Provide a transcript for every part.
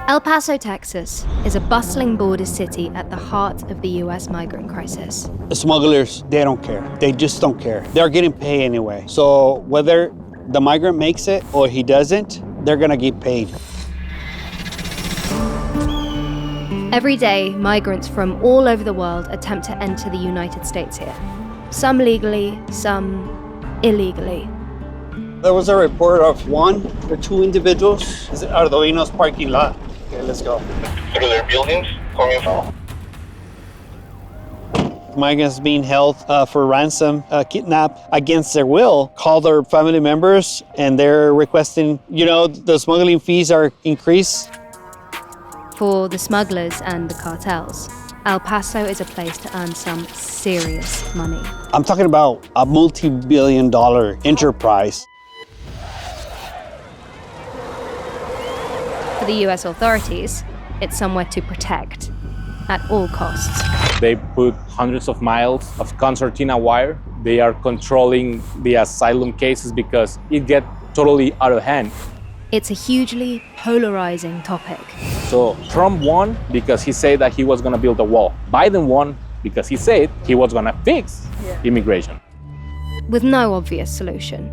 El Paso, Texas, is a bustling border city at the heart of the US migrant crisis. The smugglers, they don't care. They just don't care. They're getting paid anyway. So whether the migrant makes it or he doesn't, they're gonna get paid. Every day, migrants from all over the world attempt to enter the United States here. Some legally, some illegally. There was a report of 1 or 2 individuals at Ardovino's parking lot. Okay, let's go. Are there buildings coming from? Migrants being held for ransom, kidnapped against their will, call their family members, and they're requesting, the smuggling fees are increased. For the smugglers and the cartels, El Paso is a place to earn some serious money. I'm talking about a multi-billion-dollar enterprise. For the US authorities, it's somewhere to protect at all costs. They put hundreds of miles of concertina wire. They are controlling the asylum cases because it gets totally out of hand. It's a hugely polarizing topic. So Trump won because he said that he was going to build a wall. Biden won because he said he was going to fix immigration. With no obvious solution.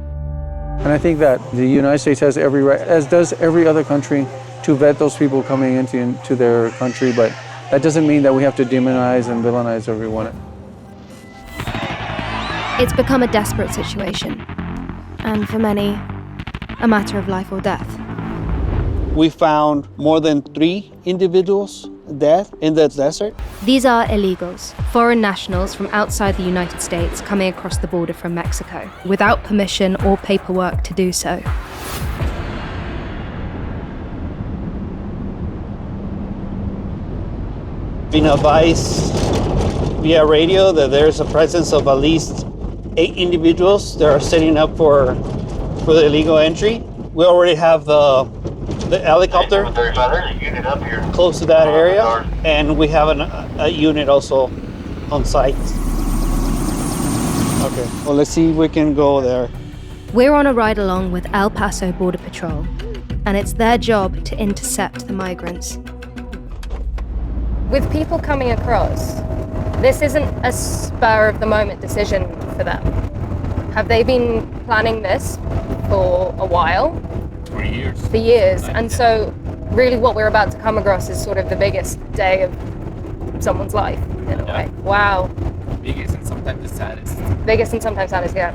And I think that the United States has every right, as does every other country, to vet those people coming into their country, but that doesn't mean that we have to demonize and villainize everyone. It's become a desperate situation, and for many, a matter of life or death. We found more than 3 individuals dead in the desert. These are illegals, foreign nationals from outside the United States coming across the border from Mexico, without permission or paperwork to do so. Been advised via radio that there's a presence of at least 8 individuals that are setting up for the illegal entry. We already have the helicopter close to that area, and we have a unit also on site. Okay, well, let's see if we can go there. We're on a ride along with El Paso Border Patrol, and it's their job to intercept the migrants. With people coming across, this isn't a spur-of-the-moment decision for them. Have they been planning this for a while? For years. For years. And so really what we're about to come across is sort of the biggest day of someone's life, in a way. Wow. Biggest and sometimes the saddest. Biggest and sometimes saddest, yeah.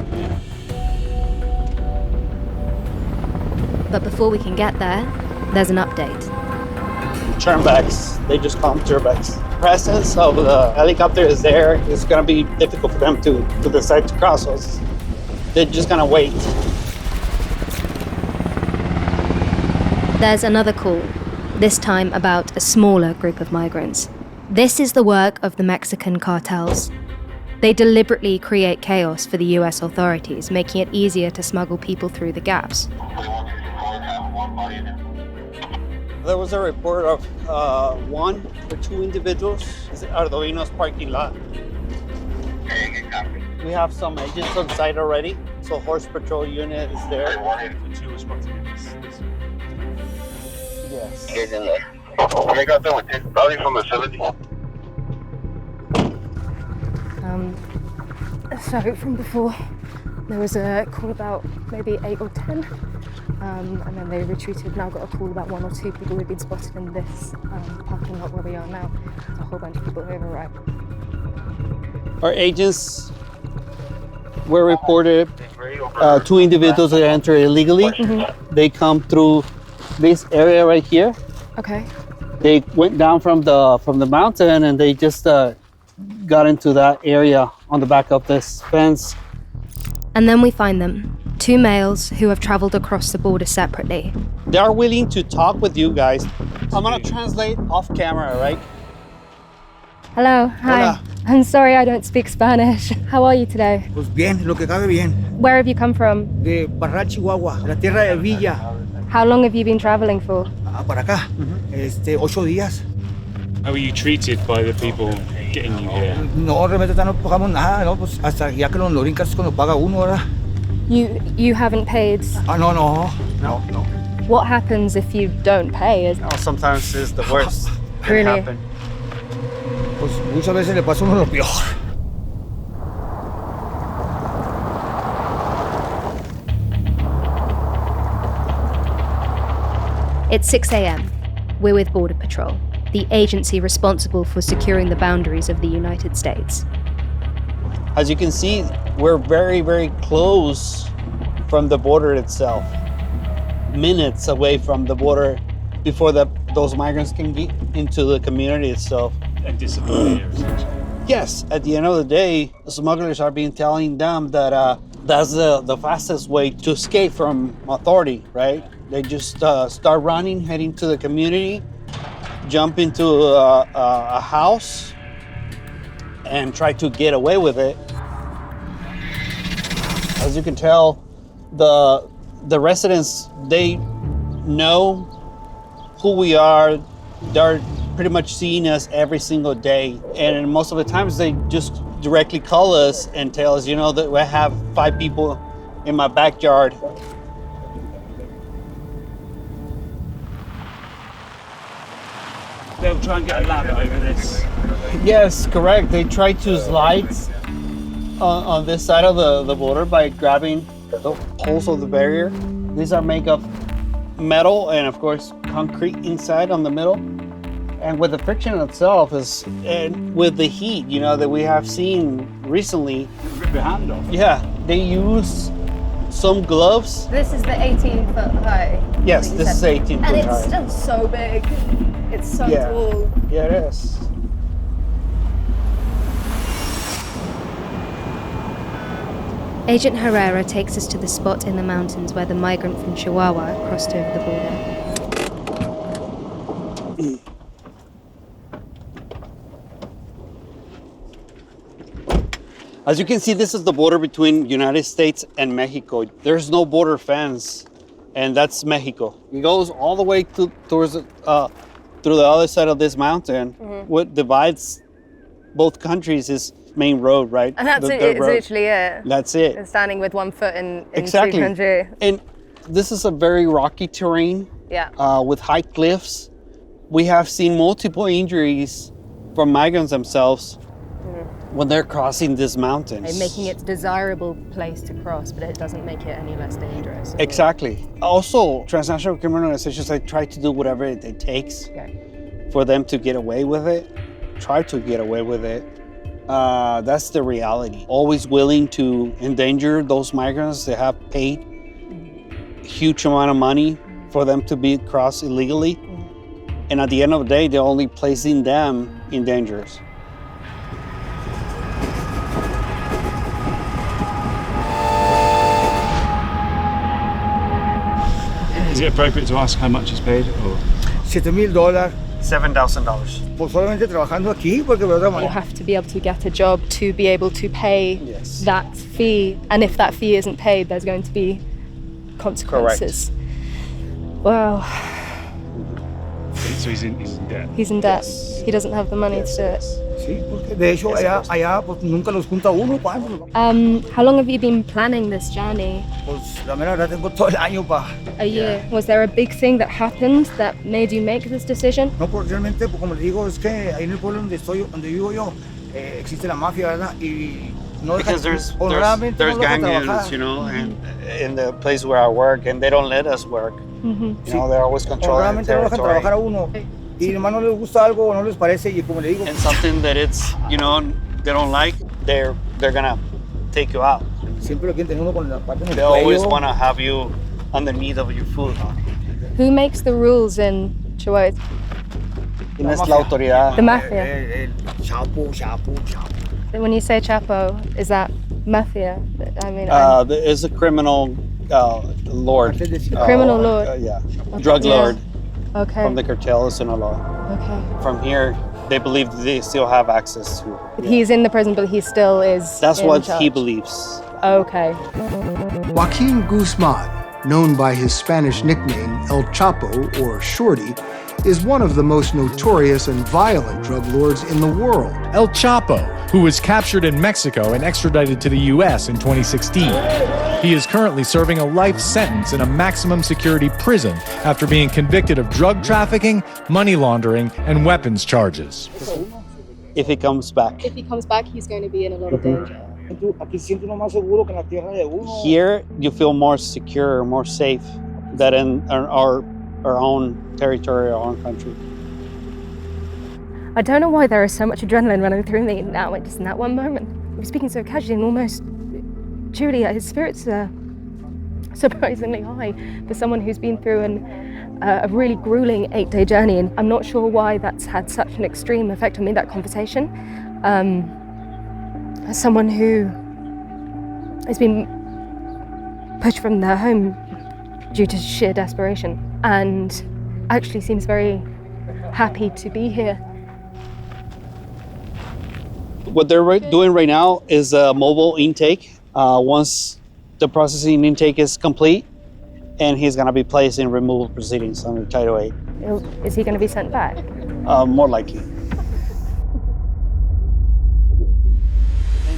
But before we can get there, there's an update. Turnbacks, they just call them turnbacks. Presence of the helicopter is there. It's gonna be difficult for them to decide to cross us. They're just gonna wait. There's another call, this time about a smaller group of migrants. This is the work of the Mexican cartels. They deliberately create chaos for the US authorities, making it easier to smuggle people through the gaps. There was a report of 1 or 2 individuals at Ardovino's parking lot. We have some agents on site already, so horse patrol unit is there. Yes. Get in there. They got them with this, probably from the facility. So from before, there was a call about maybe 8 or 10, and then they retreated. Now got a call about 1 or 2 people who've been spotted in this parking lot where we are now. There's a whole bunch of people who have arrived. Our agents were reported 2 individuals that entered illegally. Mm-hmm. They come through this area right here. Okay. They went down from the mountain and they just got into that area on the back of this fence. And then we find them, 2 males who have traveled across the border separately. They are willing to talk with you guys. I'm gonna translate off camera, right? Hello, hi. Hola. I'm sorry I don't speak Spanish. How are you today? Pues bien, lo que cabe bien. Where have you come from? De Parral, Chihuahua, la tierra de Villa, How long have you been traveling for? para acá. 8 días. How were you treated by the people getting you here? No, realmente no pagamos nada, ¿no? Pues hasta ya que lo brincas es cuando paga uno, ¿verdad? You haven't paid? No. What happens if you don't pay? Oh, sometimes it's the worst. Can Really? happen. Pues muchas veces le pasa a uno lo peor. It's 6 a.m. We're with Border Patrol, the agency responsible for securing the boundaries of the United States. As you can see, we're very, very close from the border itself. Minutes away from the border before those migrants can get into the community itself. And disappear, essentially. Yes, at the end of the day, the smugglers are being telling them that that's the fastest way to escape from authority, right? They just start running, heading to the community, jump into a house, and try to get away with it. As you can tell, the residents, they know who we are. They're pretty much seeing us every single day. And most of the times they just directly call us and tell us, that I have 5 people in my backyard. They'll try and get a ladder over this. Yes, correct. They try to slide on this side of the border by grabbing the holes of the barrier. These are made of metal and, of course, concrete inside on the middle. And with the friction itself and with the heat, that we have seen recently. Rip your hand off. Yeah, they use some gloves. This is the 18-foot high. Yes, this is 18 And foot it's high. still so big. It's so Yeah. tall. Yeah, it is. Agent Herrera takes us to the spot in the mountains where the migrant from Chihuahua crossed over the border. As you can see, this is the border between United States and Mexico. There's no border fence, and that's Mexico. It goes all the way towards through the other side of this mountain. What divides both countries is main road, right? And that's The it. dirt It's road. literally it. That's it. It's standing with one foot in Exactly. two country. And this is a very rocky terrain Yeah. with high cliffs. We have seen multiple injuries from migrants themselves when they're crossing these mountains. And making it a desirable place to cross, but it doesn't make it any less dangerous. Exactly. Also, transnational criminal organizations, they try to do whatever it takes for them to get away with it, try to get away with it. That's the reality. Always willing to endanger those migrants. They have paid a huge amount of money for them to be crossed illegally. And at the end of the day, they're only placing them in danger. Is it appropriate to ask how much is paid? Or? $7,000 $7,000. por solamente trabajando aquí, porque de otra You manera. have to be able to get a job to be able to pay Yes. that fee. And if that fee isn't paid, there's going to be consequences. Wow. So he's in debt. He's in debt. He doesn't have the money to do it. Sí, porque de hecho allá pues nunca los junta uno, pa. How long have you been planning this journey? Pues la mera verdad tengo todo el año pa. A year. Was there a big thing that happened that made you make this decision? No, porque realmente, pues, como les digo, es que ahí en el pueblo donde vivo yo, existe la mafia, ¿verdad? Y no Because there's honradamente no gang dejan units, trabajar. and in the place where I work, and they don't let us work. They're always controlling the Honradamente no dejan territory. trabajar a uno. Y nomás no les gusta algo o no les parece, y como le digo, And something that it's, they don't like, they're gonna take you out. siempre lo quieren tener uno con la parte en el They always cuello. want to have you underneath of your food. Who makes the rules in Chihuahua? ¿Quién es la autoridad? The mafia. El Chapo. When you say Chapo, is that mafia? I mean, There is a criminal lord. Criminal lord. Yeah. Drug Yeah. lord okay. from the cartel of Sinaloa. Okay. From here, they believe they still have access to. But he's in the prison, but he still is. That's in what charge. he believes. Okay. Joaquin Guzman known by his Spanish nickname El Chapo, or Shorty, is one of the most notorious and violent drug lords in the world. El Chapo, who was captured in Mexico and extradited to the U.S. in 2016. He is currently serving a life sentence in a maximum security prison after being convicted of drug trafficking, money laundering, and weapons charges. If he comes back. If he comes back, he's going to be in a lot of danger. Here, you feel more secure, more safe than in our own territory, our own country. I don't know why there is so much adrenaline running through me now, just in that one moment. We're speaking so casually and almost, Julia, his spirits are surprisingly high for someone who's been through a really grueling 8-day journey. And I'm not sure why that's had such an extreme effect on me, that conversation. As someone who has been pushed from their home due to sheer desperation and actually seems very happy to be here. What they're doing right now is a mobile intake. Once the processing intake is complete, and he's going to be placed in removal proceedings under Title 8. Is he going to be sent back? More likely.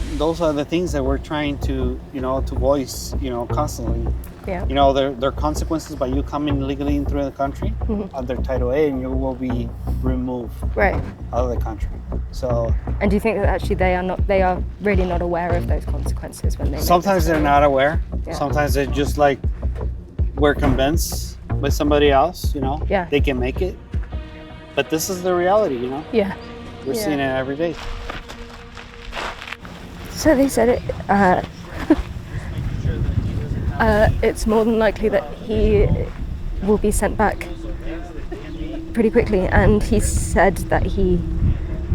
And those are the things that we're trying to, to voice, constantly. Yeah. There are consequences by you coming illegally into the country under Title 8, and you will be removed out of the country. So. And do you think that actually they are really not aware of those consequences when they? Sometimes they're not aware. Yeah. Sometimes they're just like, we're convinced with somebody else, Yeah. they can make it. But this is the reality, Yeah. We're seeing it every day. So they said it. It's more than likely that he will be sent back pretty quickly, and he said that he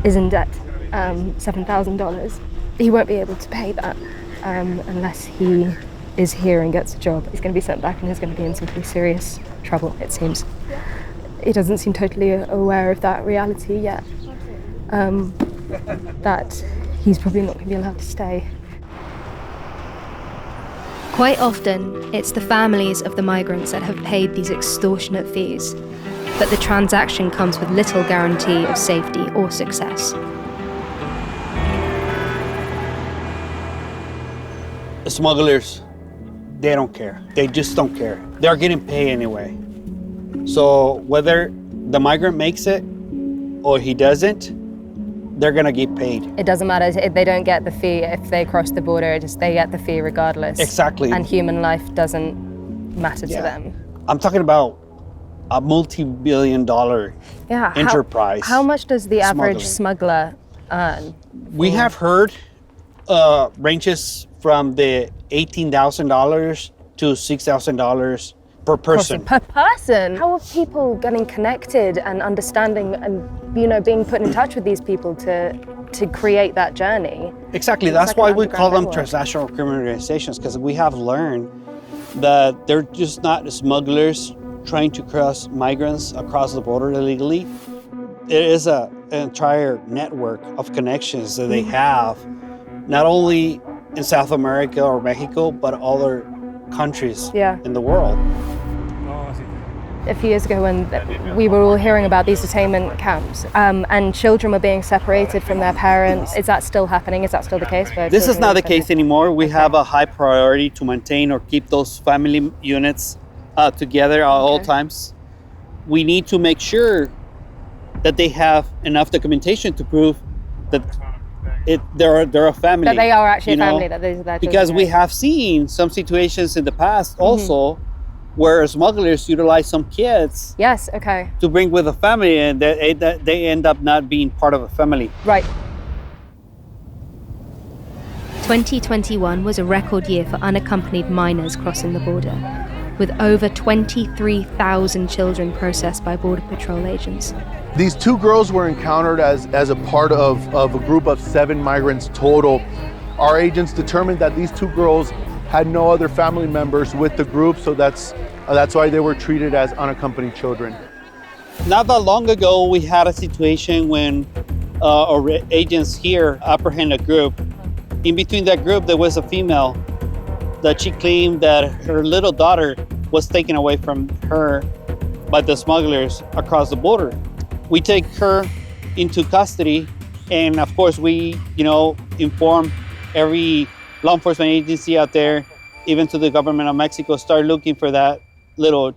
is in debt, $7,000. He won't be able to pay that unless he is here and gets a job. He's going to be sent back and he's going to be in some pretty serious trouble, it seems. He doesn't seem totally aware of that reality yet, that he's probably not going to be allowed to stay. Quite often, it's the families of the migrants that have paid these extortionate fees, but the transaction comes with little guarantee of safety or success. The smugglers, they don't care. They just don't care. They're getting paid anyway. So whether the migrant makes it or he doesn't, they're gonna get paid. It doesn't matter if they don't get the fee if they cross the border, they get the fee regardless. Exactly. And human life doesn't matter to them. I'm talking about a multi-billion-dollar enterprise. How much does the average smuggler earn? We have heard ranges from the $18,000 to $6,000 per person. Per person? How are people getting connected and understanding and being put in touch with these people to create that journey? Exactly. That's why we call them transnational criminal organizations, because we have learned that they're just not smugglers trying to cross migrants across the border illegally. It is an entire network of connections that they have, not only in South America or Mexico, but other countries in the world. A few years ago when we were all hearing about these detainment camps and children were being separated from their parents, is that still happening? Is that still the case? This is not the case anymore. We have a high priority to maintain or keep those family units together at all times. We need to make that they have enough documentation to prove that they're a family. That they are actually a family. That these are their because children. we have seen some situations in the past also where smugglers utilize some kids. Yes. Okay. To bring with a family, and they end up not being part of a family. Right. 2021 was a record year for unaccompanied minors crossing the border, with over 23,000 children processed by Border Patrol agents. These two girls were encountered as a part of a group of 7 migrants total. Our agents determined that these two girls had no other family members with the group, so that's why they were treated as unaccompanied children. Not that long ago, we had a situation when our agents here apprehended a group. In between that group, there was a female that she claimed that her little daughter was taken away from her by the smugglers across the border. We take her into custody, and of course we, inform every law enforcement agency out there, even to the government of Mexico, start looking for that little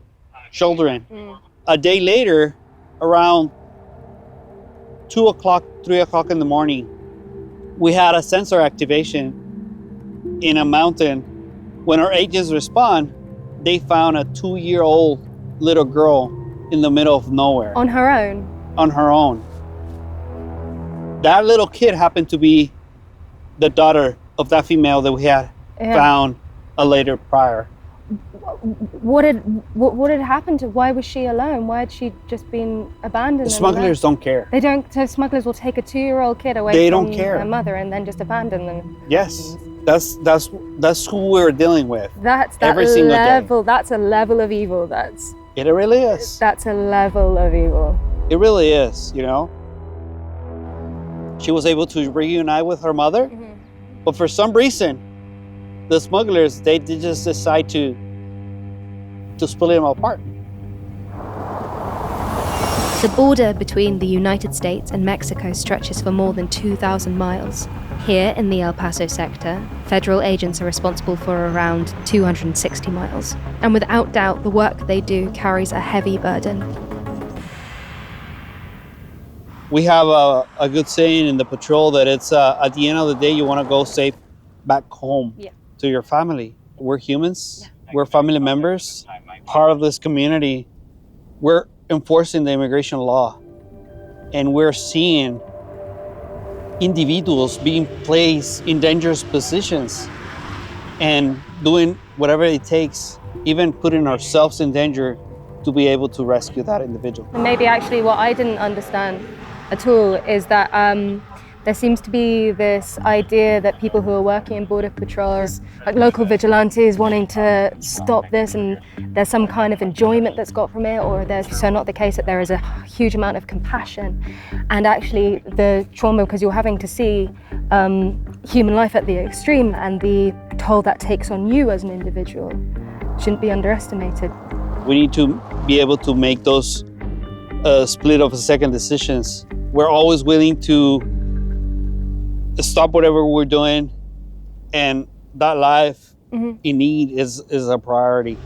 children. A day later, around 2 o'clock, 3 o'clock in the morning, we had a sensor activation in a mountain. When our agents respond, they found a 2-year-old little girl in the middle of nowhere. On her own? On her own. That little kid happened to be the daughter of that female that we had found a later prior. What had happened to her? Why was she alone? Why had she just been abandoned? The smugglers don't care. They don't. So smugglers will take a 2-year-old kid away from her mother and then just abandon them. Yes, that's who we're dealing with. That's that every single level. day. That's a level of evil. It really is. That's a level of evil. It really is. She was able to reunite with her mother, but for some reason, the smugglers they just decide to split them apart. The border between the United States and Mexico stretches for more than 2,000 miles. Here in the El Paso sector, federal agents are responsible for around 260 miles. And without doubt, the work they do carries a heavy burden. We have a good saying in the patrol that it's at the end of the day, you want to go safe back home to your family. We're humans. We're family members, part of this community. We're enforcing the immigration law, and we're seeing individuals being placed in dangerous positions and doing whatever it takes, even putting ourselves in danger to be able to rescue that individual. And maybe actually what I didn't understand at all is that there seems to be this idea that people who are working in border patrols, like local vigilantes wanting to stop this, and there's some kind of enjoyment that's got from it, or there's so not the case that there is a huge amount of compassion. And actually the trauma, because you're having to see human life at the extreme, and the toll that takes on you as an individual shouldn't be underestimated. We need to be able to make those split of a second decisions. We're always willing to stop whatever we're doing, and that life in need is a priority.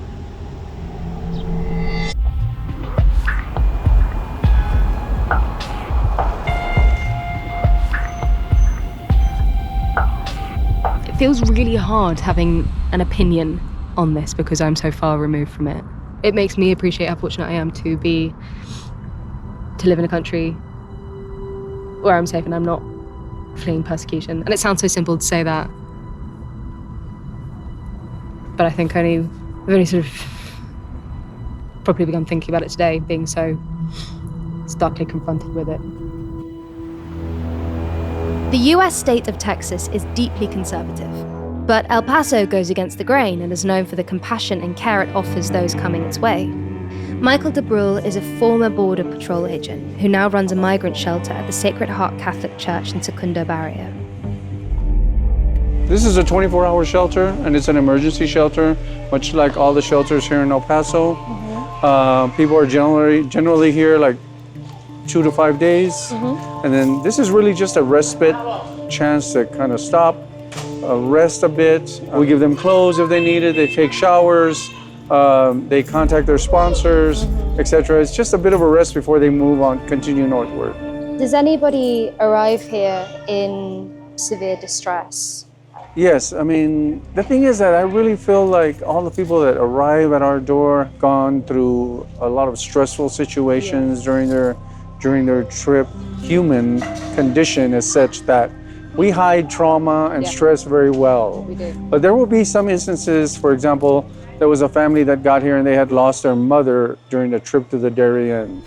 It feels really hard having an opinion on this because I'm so far removed from it. It makes me appreciate how fortunate I am to live in a country where I'm safe and I'm not fleeing persecution. And it sounds so simple to say that, but I think I've only sort of probably begun thinking about it today, being so starkly confronted with it. The US state of Texas is deeply conservative, but El Paso goes against the grain and is known for the compassion and care it offers those coming its way. Michael DeBrule is a former Border Patrol agent who now runs a migrant shelter at the Sacred Heart Catholic Church in Segundo Barrio. This is a 24-hour shelter, and it's an emergency shelter, much like all the shelters here in El Paso. People are generally here like 2 to 5 days. And then this is really just a respite chance to kind of stop, rest a bit. We give them clothes if they need it. They take showers. They contact their sponsors, etc. It's just a bit of a rest before they move on, continue northward. Does anybody arrive here in severe distress? Yes, I mean, the thing is that I really feel like all the people that arrive at our door gone through a lot of stressful situations during their trip. Human condition is such that we hide trauma and stress very well. We do. But there will be some instances, for example, there was a family that got here and they had lost their mother during the trip to the Darien.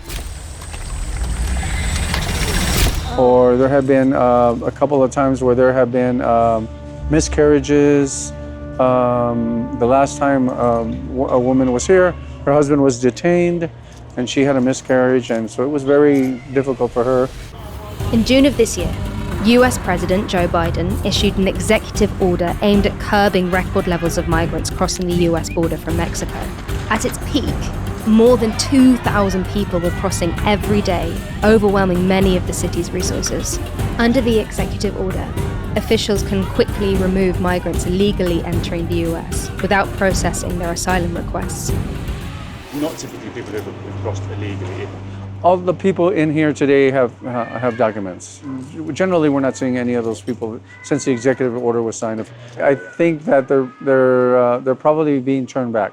Or there have been a couple of times where there have been miscarriages. The last time a woman was here, her husband was detained and she had a miscarriage, and so it was very difficult for her. In June of this year, US President Joe Biden issued an executive order aimed at curbing record levels of migrants crossing the US border from Mexico. At its peak, more than 2,000 people were crossing every day, overwhelming many of the city's resources. Under the executive order, officials can quickly remove migrants illegally entering the US without processing their asylum requests. Not typically people who've crossed illegally. All the people in here today have documents. Generally, we're not seeing any of those people since the executive order was signed. I think that they're probably being turned back.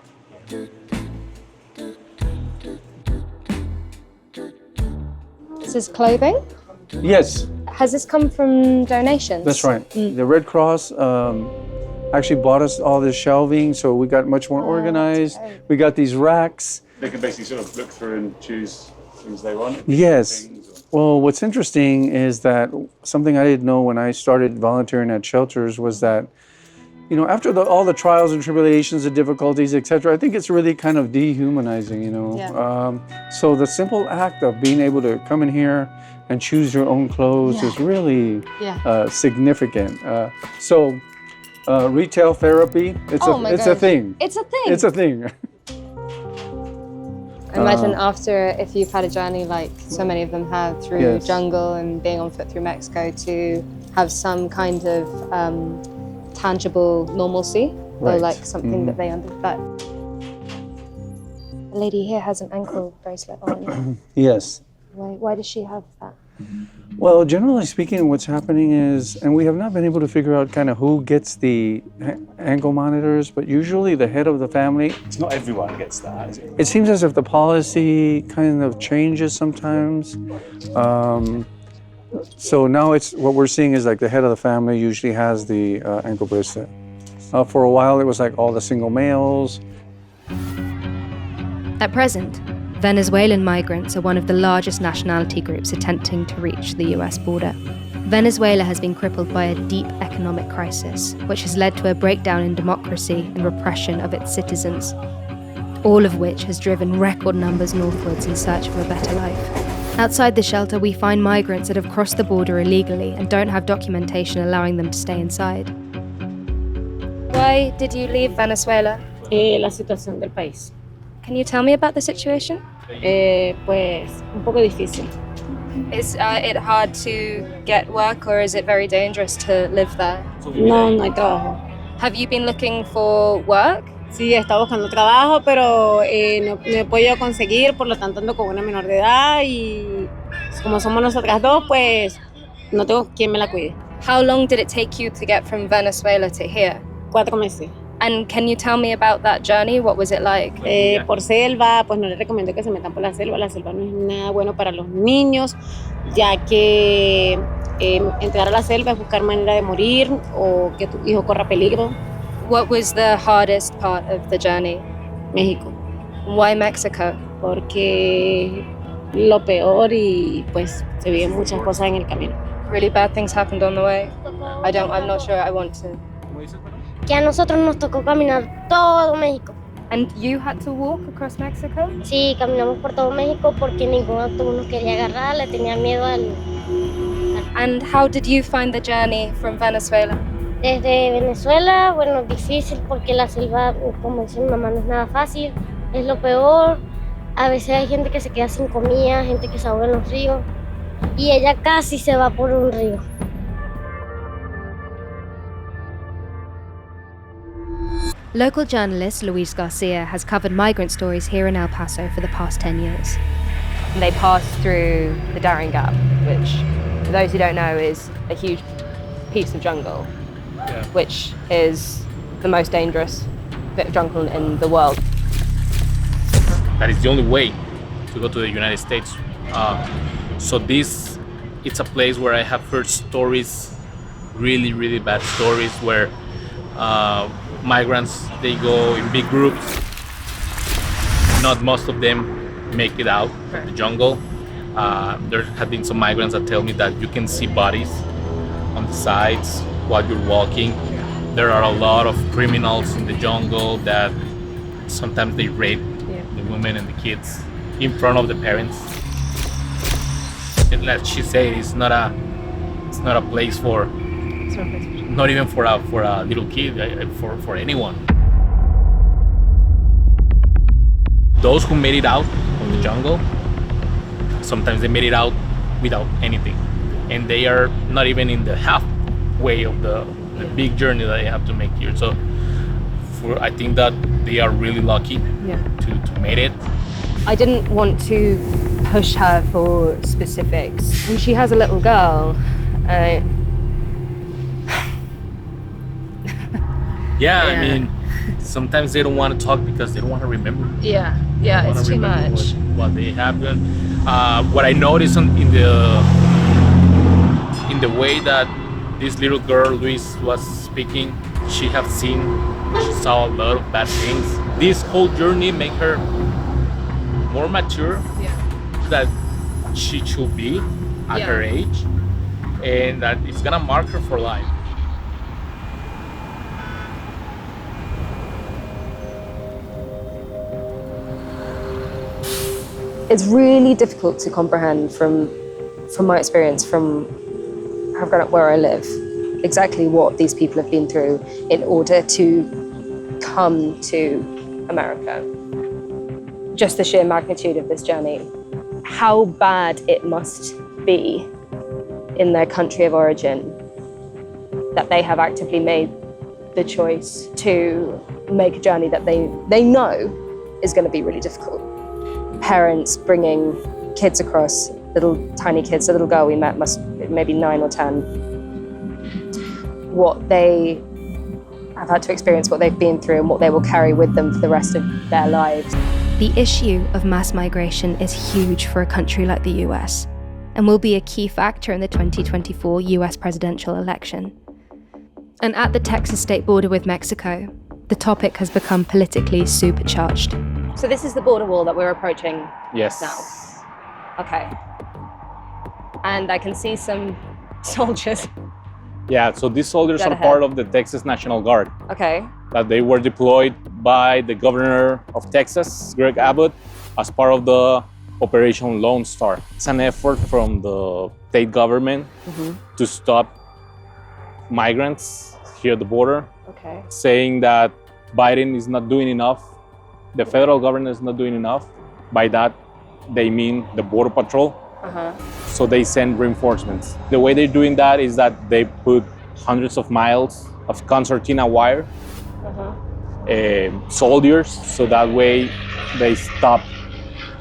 This is clothing? Yes. Has this come from donations? That's right. The Red Cross actually bought us all this shelving, so we got much more organized. We got these racks. They can basically sort of look through and choose things they want. Yes. Well, what's interesting is that something I didn't know when I started volunteering at shelters was that, you know, after all the trials and tribulations, the difficulties, etc., I think it's really kind of dehumanizing, you know. Yeah. So the simple act of being able to come in here and choose your own clothes is really significant. So retail therapy, it's a thing. It's a thing. It's a thing. Imagine after, if you've had a journey like so many of them have through jungle and being on foot through Mexico, to have some kind of tangible normalcy, or like something that they understand. The lady here has an ankle bracelet on. Yes. Why does she have that? Well, generally speaking, what's happening is, and we have not been able to figure out kind of who gets the ankle monitors, but usually the head of the family. It's not everyone gets that, is it? It seems as if the policy kind of changes sometimes. So now what we're seeing is like the head of the family usually has the ankle bracelet. For a while, it was like all the single males. At present, Venezuelan migrants are one of the largest nationality groups attempting to reach the US border. Venezuela has been crippled by a deep economic crisis, which has led to a breakdown in democracy and repression of its citizens, all of which has driven record numbers northwards in search of a better life. Outside the shelter, we find migrants that have crossed the border illegally and don't have documentation allowing them to stay inside. Why did you leave Venezuela? La situación del país. Can you tell me about the situation? Pues un poco difícil. Is it hard to get work, or is it very dangerous to live there? No hay trabajo. Have you been looking for work? Sí, he estado buscando trabajo, pero no he podido conseguir, por lo tanto ando con una menor de edad y como somos nosotras dos, pues no tengo quien me la cuide. How long did it take you to get from Venezuela to here? 4 meses. And can you tell me about that journey? What was it like? Por selva, pues no les recomiendo que se metan por la selva no es nada bueno para los niños, ya que entrar a la selva es buscar manera de morir o que tu hijo corra peligro. What was the hardest part of the journey? México. Why Mexico? Porque lo peor y pues se viven muchas cosas en el camino. Really bad things happened on the way? I'm not sure I want to. Que a nosotros nos tocó caminar todo México. And you had to walk across Mexico? Sí, caminamos por todo México porque ningún autobús nos quería agarrar, le tenía miedo al... And how did you find the journey from Venezuela? Desde Venezuela, bueno, difícil porque la selva, como dice mi mamá, no es nada fácil, es lo peor. A veces hay gente que se queda sin comida, gente que se ahoga en los ríos, y ella casi se va por un río. Local journalist Luis Garcia has covered migrant stories here in El Paso for the past 10 years. They pass through the Darien Gap, which, for those who don't know, is a huge piece of jungle, which is the most dangerous bit of jungle in the world. That is the only way to go to the United States. So it's a place where I have heard stories, really, really bad stories, where migrants, they go in big groups. Not most of them make it out of the jungle. There have been some migrants that tell me that you can see bodies on the sides while you're walking. There are a lot of criminals in the jungle that sometimes they rape the women and the kids in front of the parents. And like she said, it's not a place for, not even for a little kid, for anyone. those who made it out of the jungle, sometimes they made it out without anything, and they are not even in the halfway of the big journey that they have to make here. So I think that they are really lucky to make it. I didn't want to push her for specifics. And she has a little girl. Yeah, I mean, sometimes they don't want to talk because they don't want to remember. Yeah, it's too much. What they have done. What I noticed in the way that this little girl, Luis, was speaking, she saw a lot of bad things. This whole journey made her more mature that she should be at her age, and that it's gonna mark her for life. It's really difficult to comprehend from my experience, from having grown up where I live, exactly what these people have been through in order to come to America. Just the sheer magnitude of this journey, how bad it must be in their country of origin that they have actively made the choice to make a journey that they know is going to be really difficult. Parents bringing kids across, little tiny kids, the little girl we met must be maybe 9 or 10. What they have had to experience, what they've been through, and what they will carry with them for the rest of their lives. The issue of mass migration is huge for a country like the US and will be a key factor in the 2024 US presidential election. And at the Texas state border with Mexico, the topic has become politically supercharged. So this is the border wall that we're approaching now. Okay. And I can see some soldiers. Yeah, so these soldiers Dead are ahead. part of the Texas National Guard. Okay. That they were deployed by the governor of Texas, Greg Abbott, as part of the Operation Lone Star. It's an effort from the state government to stop migrants here at the border, saying that Biden is not doing enough. The federal government is not doing enough. By that, they mean the Border Patrol. So they send reinforcements. The way they're doing that is that they put hundreds of miles of concertina wire, soldiers, so that way they stop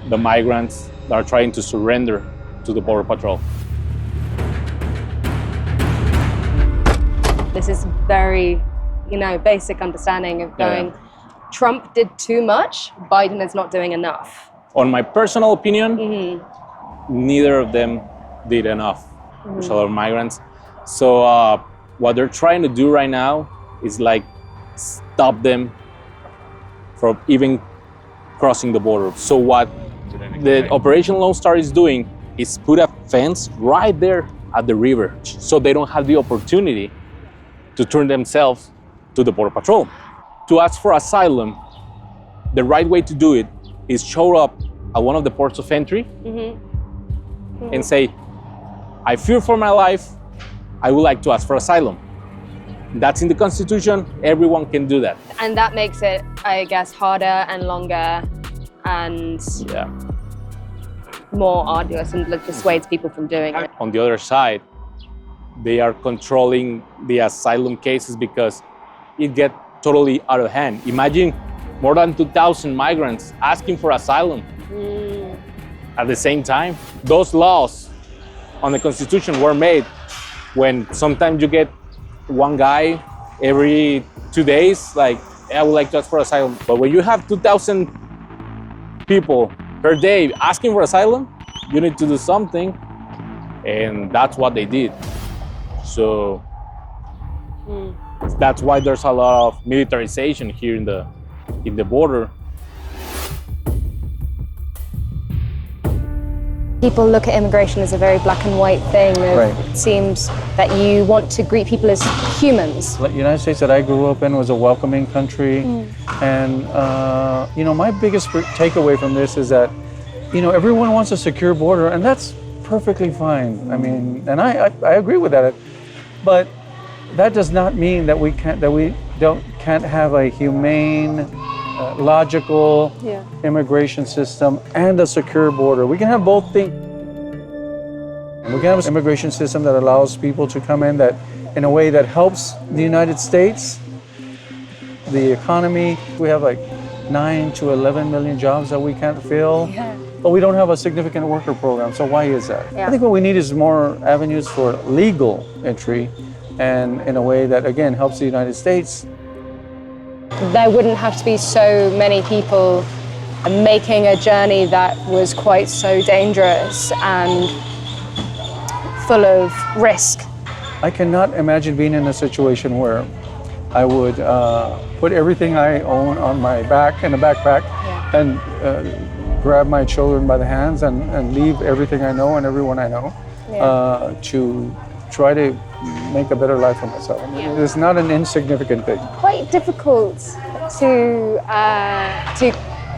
the migrants that are trying to surrender to the Border Patrol. This is very, basic understanding of going, Trump did too much, Biden is not doing enough. On my personal opinion, neither of them did enough. There's a lot of migrants. So what they're trying to do right now is like stop them from even crossing the border. So what the Operation Lone Star is doing is put a fence right there at the river, so they don't have the opportunity to turn themselves to the Border Patrol. To ask for asylum, the right way to do it is show up at one of the ports of entry and say, I fear for my life, I would like to ask for asylum. That's in the Constitution, everyone can do that. And that makes it, I guess, harder and longer and more arduous and dissuades people from doing it. On the other side, they are controlling the asylum cases because it gets totally out of hand. Imagine more than 2,000 migrants asking for asylum at the same time. Those laws on the Constitution were made when sometimes you get one guy every 2 days, like, hey, I would like to ask for asylum. But when you have 2,000 people per day asking for asylum, you need to do something. And that's what they did. So that's why there's a lot of militarization here in the border. People look at immigration as a very black and white thing. It seems that you want to greet people as humans. The United States that I grew up in was a welcoming country. And, my biggest takeaway from this is that, everyone wants a secure border, and that's perfectly fine. I mean, and I agree with that. But that does not mean that we can't have a humane logical immigration system and a secure border. We can have both things. We can have an immigration system that allows people to come in that, in a way that helps the United States, the economy. We have like 9 to 11 million jobs that we can't fill, but we don't have a significant worker program. So why is that? I think what we need is more avenues for legal entry, and in a way that, again, helps the United States. There wouldn't have to be so many people making a journey that was quite so dangerous and full of risk. I cannot imagine being in a situation where I would put everything I own on my back in a backpack and grab my children by the hands and leave everything I know and everyone I know to try to make a better life for myself. It's not an insignificant thing. Quite difficult to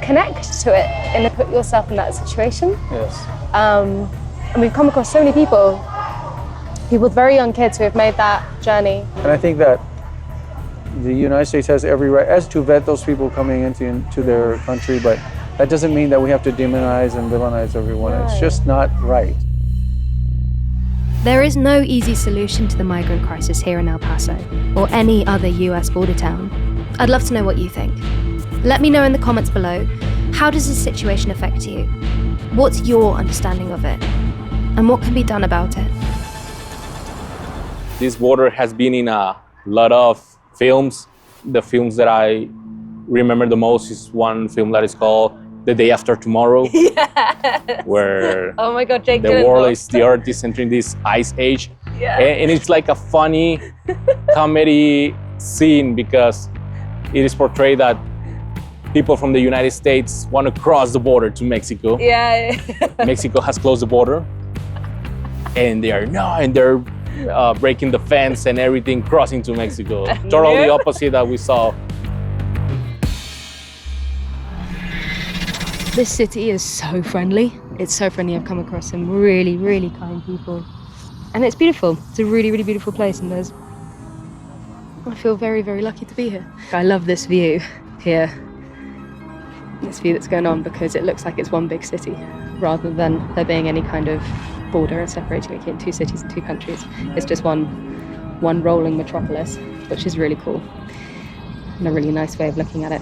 connect to it and to put yourself in that situation. Yes. And we've come across so many people with very young kids who have made that journey. And I think that the United States has every right as to vet those people coming into their country, but that doesn't mean that we have to demonize and villainize everyone. It's just not right. There is no easy solution to the migrant crisis here in El Paso, or any other US border town. I'd love to know what you think. Let me know in the comments below, how does this situation affect you? What's your understanding of it? And what can be done about it? This border has been in a lot of films. The films that I remember the most is one film that is called The Day After Tomorrow, where oh my God, Jake the world is, the earth is entering this ice age. And it's like a funny comedy scene because it is portrayed that people from the United States want to cross the border to Mexico. Mexico has closed the border and they're breaking the fence and everything, crossing to Mexico. Totally opposite that we saw. This city is so friendly. It's so friendly. I've come across some really, really kind people. And it's beautiful. It's a really, really beautiful place. And I feel very, very lucky to be here. I love this view here. This view that's going on because it looks like it's one big city rather than there being any kind of border and separating it in two cities and two countries. It's just one rolling metropolis, which is really cool and a really nice way of looking at it.